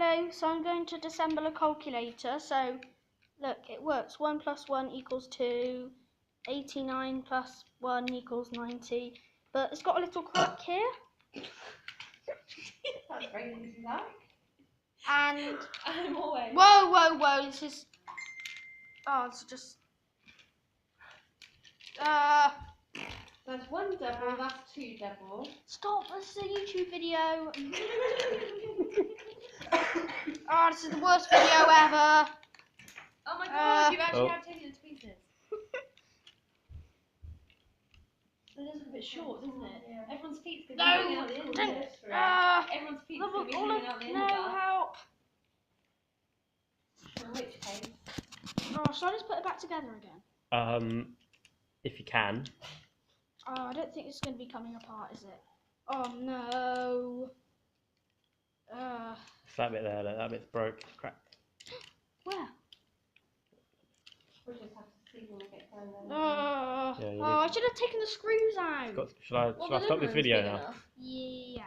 Okay, so I'm going to disassemble a calculator. So, look, it works. 1 + 1 = 2. 89 + 1 = 90. But it's got a little crack here. That's very easy, that. And I'm always. whoa! This is. Oh, it's just. That's one double. That's two double. Stop! This is a YouTube video. Oh, this is the worst video ever. Oh my god! You actually have taken it to pieces. It is a bit short, isn't it? Yeah. Everyone's feet's going to be hanging out the end of this. Everyone's feet's going to be hanging out the end of that. No, help. In which case? Oh, shall I just put it back together again? If you can. Oh, I don't think it's going to be coming apart, is it? Oh, no. It's that bit there, that bit's broke, it's cracked. Where? We'll just have to see when we get going then. I should have taken the screws out. Shall I stop this video now? Yeah.